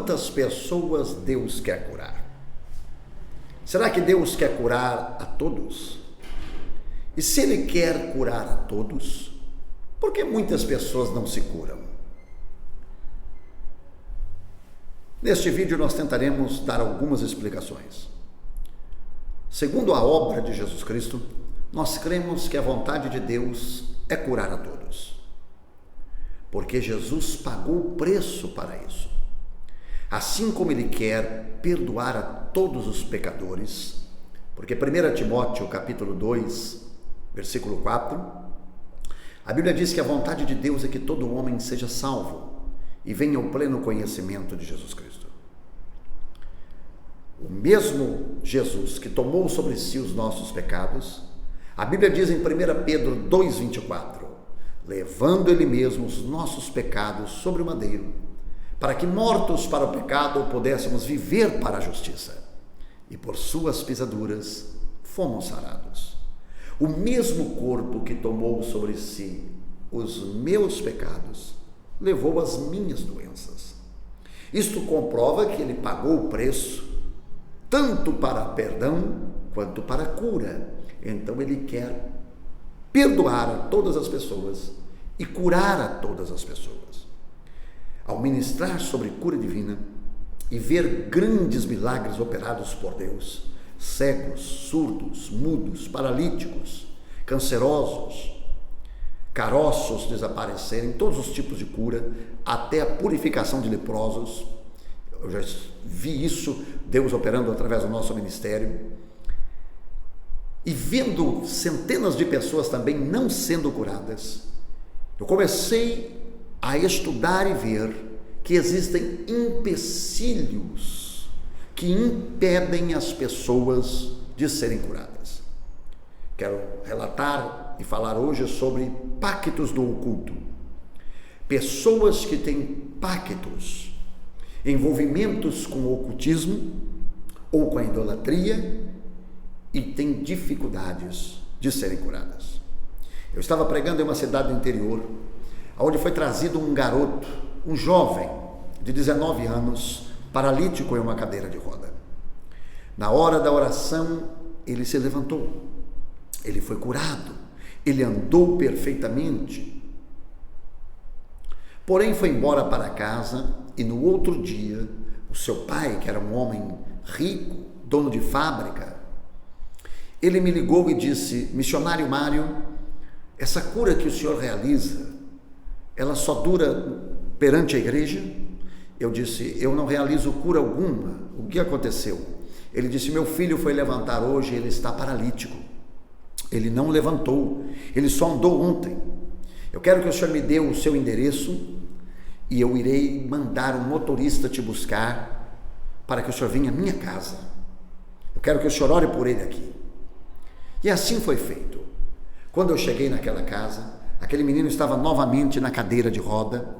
quantas pessoas Deus quer curar? Será que Deus quer curar a todos? E se Ele quer curar a todos, por que muitas pessoas não se curam? Neste vídeo nós tentaremos dar algumas explicações. Segundo a obra de Jesus Cristo, nós cremos que a vontade de Deus é curar a todos, porque Jesus pagou o preço para isso. Assim como Ele quer perdoar a todos os pecadores, porque 1 Timóteo capítulo 2, versículo 4, a Bíblia diz que a vontade de Deus é que todo homem seja salvo e venha ao pleno conhecimento de Jesus Cristo. O mesmo Jesus que tomou sobre si os nossos pecados, a Bíblia diz em 1 Pedro 2,24, levando Ele mesmo os nossos pecados sobre o madeiro, para que mortos para o pecado pudéssemos viver para a justiça, e por suas pisaduras fomos sarados. O mesmo corpo que tomou sobre si os meus pecados, levou as minhas doenças. Isto comprova que Ele pagou o preço, tanto para perdão quanto para cura. Então Ele quer perdoar a todas as pessoas e curar a todas as pessoas. Ao ministrar sobre cura divina e ver grandes milagres operados por Deus, cegos, surdos, mudos, paralíticos, cancerosos, caroços desaparecerem, todos os tipos de cura, até a purificação de leprosos. Eu já vi isso, Deus operando através do nosso ministério. E vendo centenas de pessoas também não sendo curadas, eu comecei a estudar e ver que existem empecilhos que impedem as pessoas de serem curadas. Quero relatar e falar hoje sobre pactos do oculto. Pessoas que têm pactos, envolvimentos com o ocultismo ou com a idolatria e têm dificuldades de serem curadas. Eu estava pregando em uma cidade do interior, onde foi trazido um garoto, um jovem de 19 anos, paralítico em uma cadeira de roda. Na hora da oração, ele se levantou, ele foi curado, ele andou perfeitamente. Porém, foi embora para casa e no outro dia, o seu pai, que era um homem rico, dono de fábrica, ele me ligou e disse: missionário Mário, essa cura que o senhor realiza, ela só dura perante a igreja? Eu disse: eu não realizo cura alguma. O que aconteceu? Ele disse: meu filho foi levantar hoje, ele está paralítico. Ele não levantou, ele só andou ontem. Eu quero que o senhor me dê o seu endereço e eu irei mandar um motorista te buscar para que o senhor venha à minha casa. Eu quero que o senhor ore por ele aqui. E assim foi feito. Quando eu cheguei naquela casa, aquele menino estava novamente na cadeira de roda,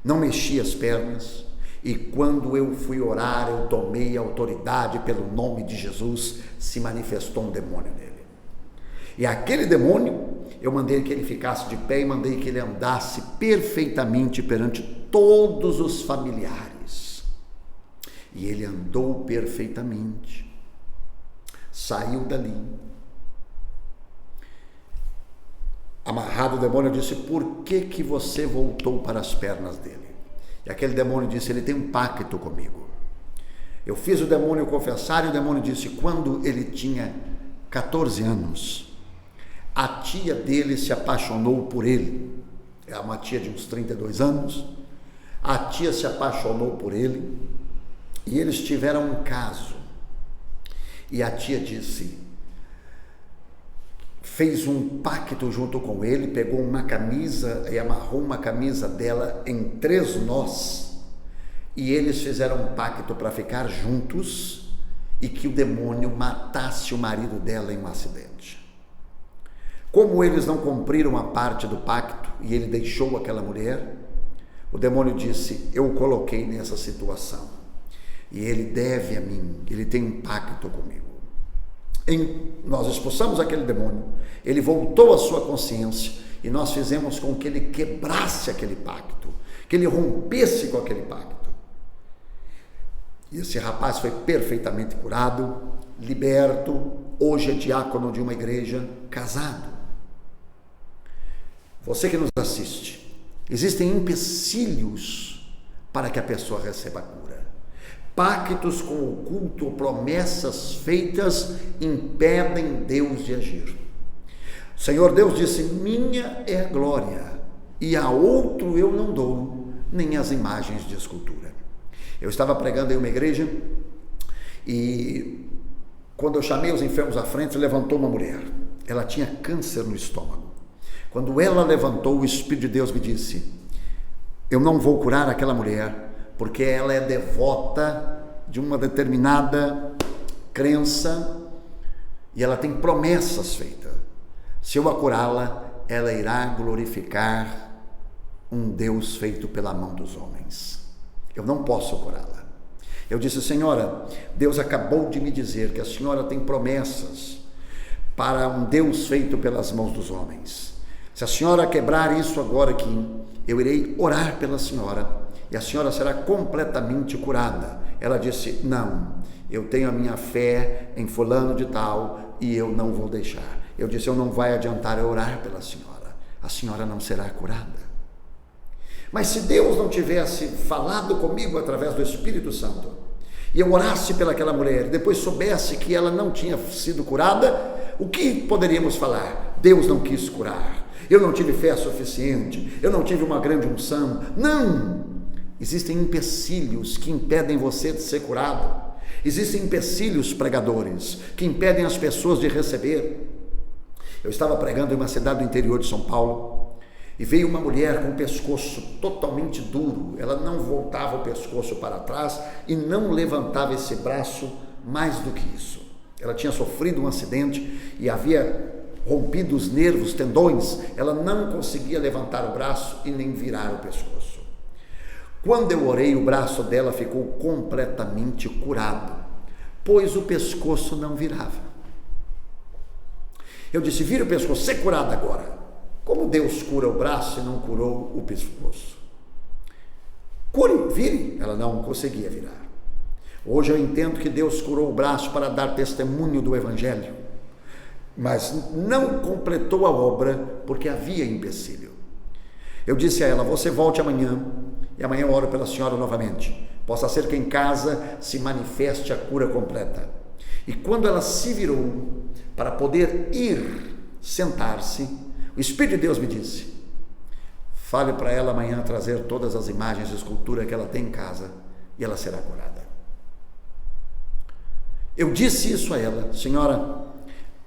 não mexia as pernas, e quando eu fui orar, eu tomei autoridade pelo nome de Jesus, se manifestou um demônio nele. E aquele demônio, eu mandei que ele ficasse de pé e mandei que ele andasse perfeitamente perante todos os familiares. E ele andou perfeitamente, saiu dali. Amarrado, o demônio disse: por que você voltou para as pernas dele? E aquele demônio disse: ele tem um pacto comigo. Eu fiz o demônio confessar e o demônio disse: quando ele tinha 14 anos, a tia dele se apaixonou por ele. É uma tia de uns 32 anos. A tia se apaixonou por ele e eles tiveram um caso. E a tia disse, fez um pacto junto com ele, pegou uma camisa e amarrou uma camisa dela em 3 nós, e eles fizeram um pacto para ficar juntos e que o demônio matasse o marido dela em um acidente. Como eles não cumpriram a parte do pacto e ele deixou aquela mulher, o demônio disse: eu o coloquei nessa situação e ele deve a mim, ele tem um pacto comigo. Nós expulsamos aquele demônio, ele voltou à sua consciência e nós fizemos com que ele quebrasse aquele pacto, que ele rompesse com aquele pacto. E esse rapaz foi perfeitamente curado, liberto, hoje é diácono de uma igreja, casado. Você que nos assiste, existem empecilhos para que a pessoa receba a cura. Pactos com o oculto ou promessas feitas impedem Deus de agir. O Senhor Deus disse: minha é a glória, e a outro eu não dou, nem as imagens de escultura. Eu estava pregando em uma igreja e quando eu chamei os enfermos à frente, levantou uma mulher. Ela tinha câncer no estômago. Quando ela levantou, o Espírito de Deus me disse: eu não vou curar aquela mulher, porque ela é devota de uma determinada crença e ela tem promessas feitas. Se eu a curá-la, ela irá glorificar um Deus feito pela mão dos homens. Eu não posso curá-la. Eu disse: senhora, Deus acabou de me dizer que a senhora tem promessas para um Deus feito pelas mãos dos homens. Se a senhora quebrar isso agora aqui, eu irei orar pela senhora e a senhora será completamente curada. Ela disse: não, eu tenho a minha fé em fulano de tal e eu não vou deixar. Eu disse: não vai adiantar eu orar pela senhora, a senhora não será curada. Mas se Deus não tivesse falado comigo através do Espírito Santo, e eu orasse pelaquela mulher, e depois soubesse que ela não tinha sido curada, o que poderíamos falar? Deus não quis curar, eu não tive fé suficiente, eu não tive uma grande unção. Não! Existem empecilhos que impedem você de ser curado. Existem empecilhos, pregadores, que impedem as pessoas de receber. Eu estava pregando em uma cidade do interior de São Paulo e veio uma mulher com o pescoço totalmente duro. Ela não voltava o pescoço para trás e não levantava esse braço mais do que isso. Ela tinha sofrido um acidente e havia rompido os nervos, tendões. Ela não conseguia levantar o braço e nem virar o pescoço. Quando eu orei, o braço dela ficou completamente curado, pois o pescoço não virava. Eu disse: vira o pescoço, ser curada agora. Como Deus cura o braço e não curou o pescoço? Cure, vire. Ela não conseguia virar. Hoje eu entendo que Deus curou o braço para dar testemunho do Evangelho, mas não completou a obra porque havia empecilho. Eu disse a ela: você volte amanhã, e amanhã eu oro pela senhora novamente. Possa ser que em casa se manifeste a cura completa. E quando ela se virou para poder ir sentar-se, o Espírito de Deus me disse: fale para ela amanhã trazer todas as imagens de escultura que ela tem em casa e ela será curada. Eu disse isso a ela: senhora,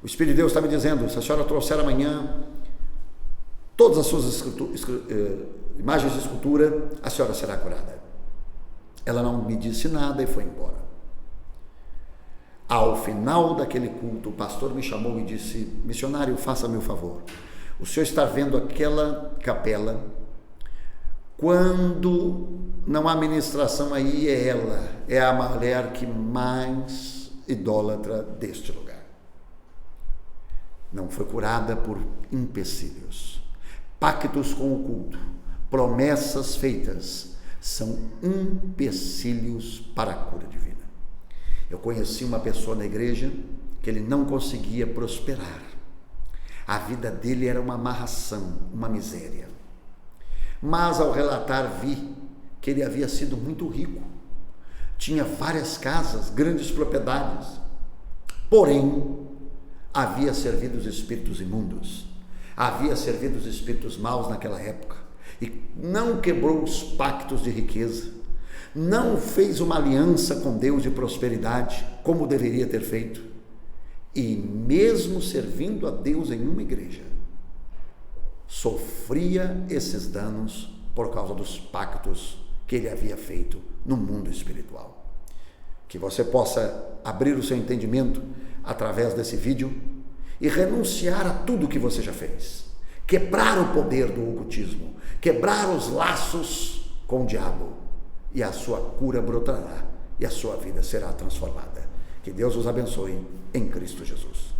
o Espírito de Deus está me dizendo, se a senhora trouxer amanhã todas as suas imagens de escultura, a senhora será curada. Ela não me disse nada e foi embora. Ao final daquele culto, o pastor me chamou e disse: missionário, faça-me o favor, o senhor está vendo aquela capela? Quando não há ministração aí, é ela, é a mulher que mais idólatra deste lugar. Não foi curada por empecilhos. Pactos com o culto, promessas feitas, são empecilhos para a cura divina. Eu conheci uma pessoa na igreja que ele não conseguia prosperar. A vida dele era uma amarração, uma miséria. Mas ao relatar vi que ele havia sido muito rico. Tinha várias casas, grandes propriedades. Porém, havia servido os espíritos imundos. Havia servido os espíritos maus naquela época. E não quebrou os pactos de riqueza. Não fez uma aliança com Deus de prosperidade, como deveria ter feito. E mesmo servindo a Deus em uma igreja, sofria esses danos por causa dos pactos que ele havia feito no mundo espiritual. Que você possa abrir o seu entendimento através desse vídeo e renunciar a tudo que você já fez. Quebrar o poder do ocultismo, quebrar os laços com o diabo, e a sua cura brotará e a sua vida será transformada. Que Deus os abençoe em Cristo Jesus.